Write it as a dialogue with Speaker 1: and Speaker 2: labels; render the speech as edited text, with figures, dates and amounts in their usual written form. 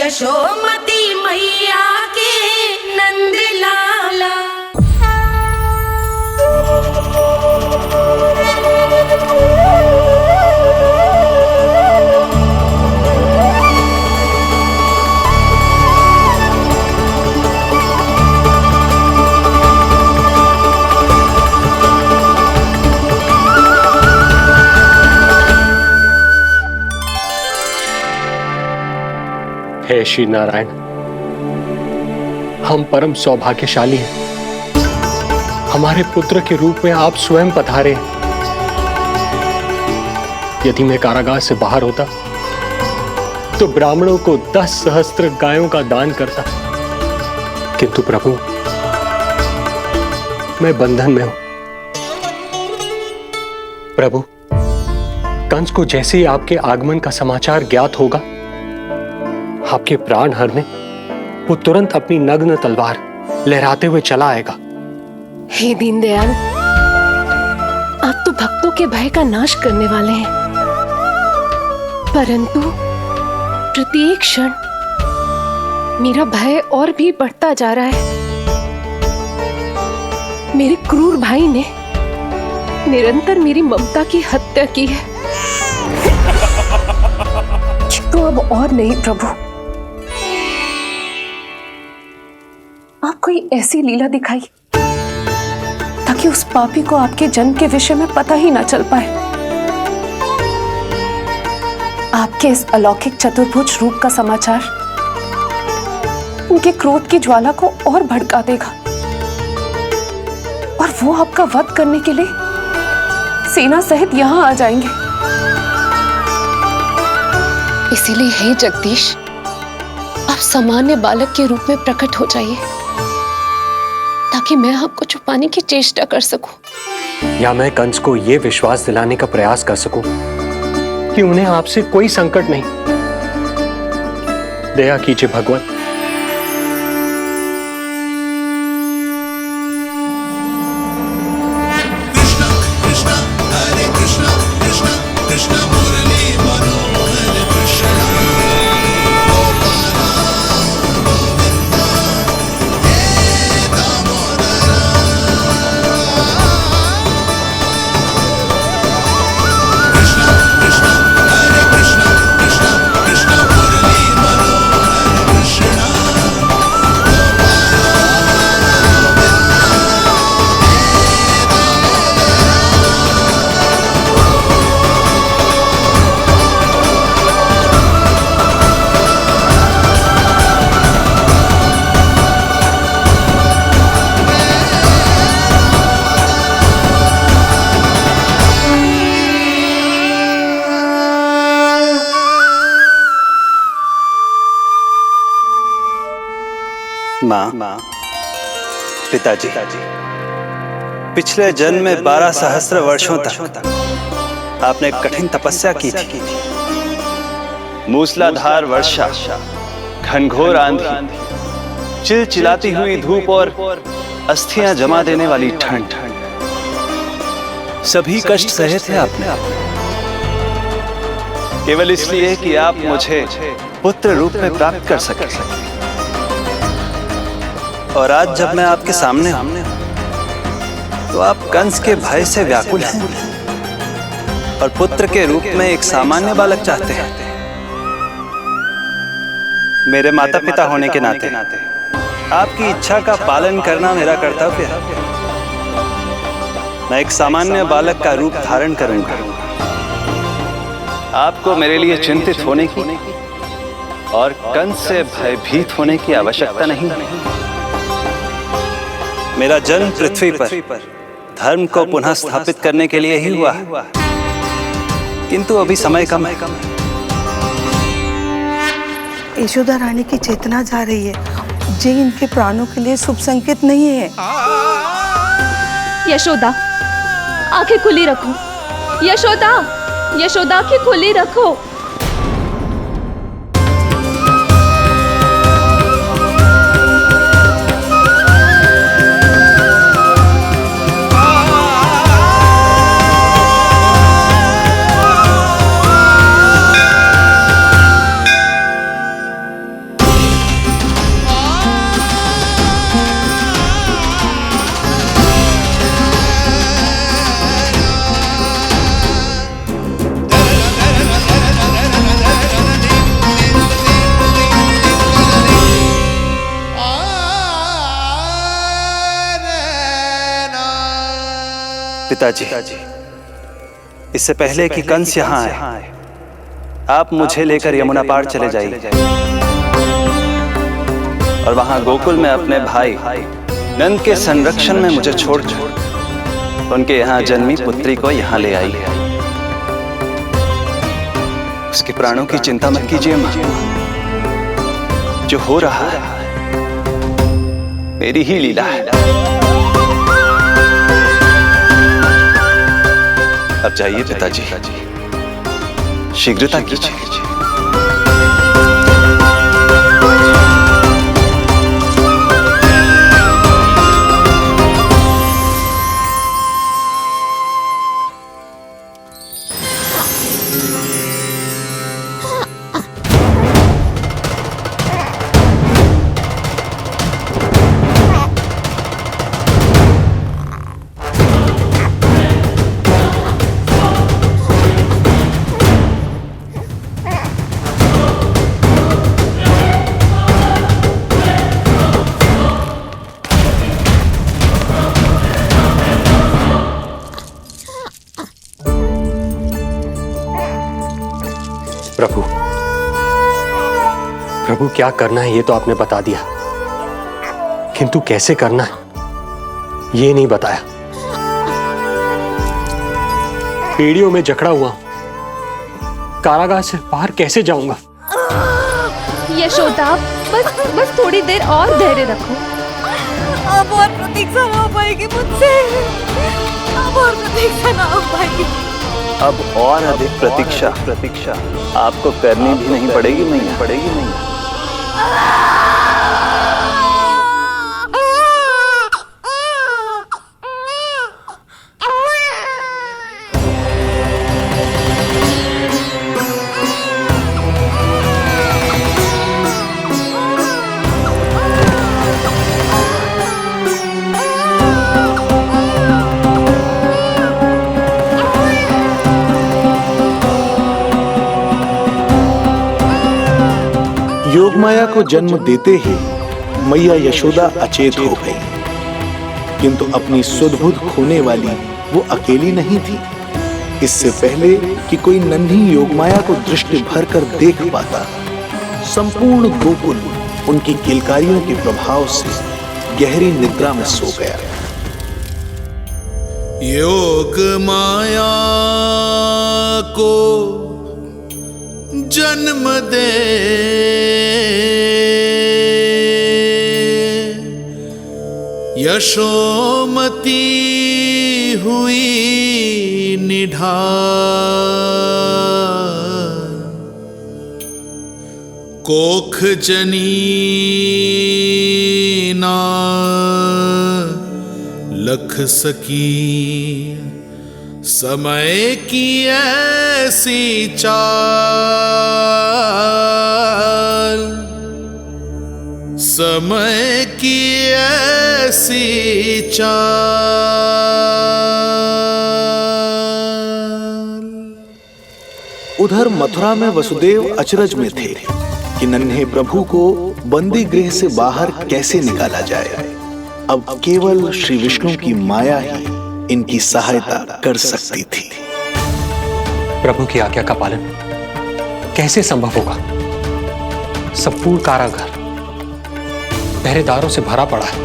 Speaker 1: यशोमती मैया के नंद लाला।
Speaker 2: हे श्री नारायण, हम परम सौभाग्यशाली हैं। हमारे पुत्र के रूप में आप स्वयं पधारे हैं। यदि मैं कारागार से बाहर होता तो ब्राह्मणों को 10 सहस्त्र गायों का दान करता, किंतु प्रभु मैं बंधन में हूं। प्रभु, कंस को जैसे ही आपके आगमन का समाचार ज्ञात होगा, आपके प्राण हरने वो तुरंत अपनी नग्न तलवार लहराते हुए चला आएगा।
Speaker 3: हे दीनदयाल, आप तो भक्तों के भय का नाश करने वाले हैं, परंतु प्रत्येक क्षण मेरा भय और भी बढ़ता जा रहा है। मेरे क्रूर भाई ने निरंतर मेरी ममता की हत्या की है। तो अब और नहीं प्रभु, आप कोई ऐसी लीला दिखाई ताकि उस पापी को आपके जन्म के विषय में पता ही ना चल पाए। आपके इस अलौकिक चतुर्भुज रूप का समाचार उनके क्रोध की ज्वाला को और भड़का देगा और वो आपका वध करने के लिए सेना सहित यहां आ जाएंगे। इसीलिए हे जगदीश, आप सामान्य बालक के रूप में प्रकट हो जाइए ताकि मैं आपको छुपाने की चेष्टा कर सकूं।
Speaker 2: या मैं कंस को यह विश्वास दिलाने का प्रयास कर सकूं कि उन्हें आपसे कोई संकट नहीं। दया कीजिए भगवान।
Speaker 4: माँ, पिताजी, पिछले जन्म में 12 सहस्त्र वर्षों तक आपने कठिन तपस्या की थी। मूसलाधार वर्षा, घनघोर आंधी, चिलचिलाती हुई धूप और अस्थियां जमा देने वाली ठंड, सभी कष्ट सहे थे आपने, केवल इसलिए कि आप मुझे पुत्र रूप में प्राप्त कर सके। और आज जब मैं आपके सामने हूं तो आप कंस के भय से व्याकुल हैं और पुत्र के रूप में एक सामान्य बालक चाहते हैं। मेरे माता पिता होने के नाते आपकी इच्छा का पालन करना मेरा कर्तव्य है। मैं एक सामान्य बालक का रूप धारण करूंगा। आपको मेरे लिए चिंतित होने की और कंस से भयभीत होने की आवश्यकता नहीं। मेरा जन्म पृथ्वी पर धर्म को पुनः स्थापित करने के लिए ही हुआ है, किंतु अभी समय कम है।
Speaker 5: यशोदा रानी की चेतना जा रही है, ये इनके प्राणों के लिए शुभ संकेत नहीं है।
Speaker 3: यशोदा, आंखें खुली रखो। यशोदा, यशोदा आंखें खुली रखो।
Speaker 4: पिताजी, इससे पहले कि कंस यहाँ आए, आप मुझे लेकर यमुना पार चले जाइए और वहां गोकुल में अपने भाई नंद के संरक्षण में मुझे छोड़कर उनके यहाँ जन्मी पुत्री को यहाँ ले आई। उसके प्राणों की चिंता मत कीजिए मां, जो हो रहा है मेरी ही लीला है। अब जाइए पिताजी, शीघ्रता कीजिए।
Speaker 2: प्रभु, प्रभु क्या करना है ये तो आपने बता दिया, किंतु कैसे करना है ये नहीं बताया। पेड़ियों में जकड़ा हुआ हूं, कारागार से बाहर कैसे जाऊंगा?
Speaker 6: यशोदा, बस थोड़ी देर और धैर्य रखो।
Speaker 1: अब और प्रतीक्षा ना हो पाएगी मुझसे, अब और प्रतीक्षा ना हो पाएगी।
Speaker 4: अब और अधिक प्रतीक्षा आपको करनी भी नहीं पड़ेगी मैया।
Speaker 7: योगमाया को जन्म देते ही मैया यशोदा अचेत हो गई, किंतु अपनी सुध-बुध खोने वाली वो अकेली नहीं थी। इससे पहले कि कोई नन्ही योगमाया को दृष्टि भर कर देख पाता, संपूर्ण गोकुल उनकी किलकारियों के प्रभाव से गहरी निद्रा में सो गया।
Speaker 8: योग माया को जन्म दे यशोमती हुई निढाल, कोख जनी ना लख सकी, समय की ऐसी चाल, समय की ऐसी चाल।
Speaker 7: उधर मथुरा में वसुदेव अचरज में थे कि नन्हे प्रभु को बंदी गृह से बाहर कैसे निकाला जाए। अब केवल श्री विष्णु की माया ही इनकी सहायता कर सकती थी।
Speaker 2: प्रभु की आज्ञा का पालन कैसे संभव होगा? संपूर्ण कारागार पहरेदारों से भरा पड़ा है।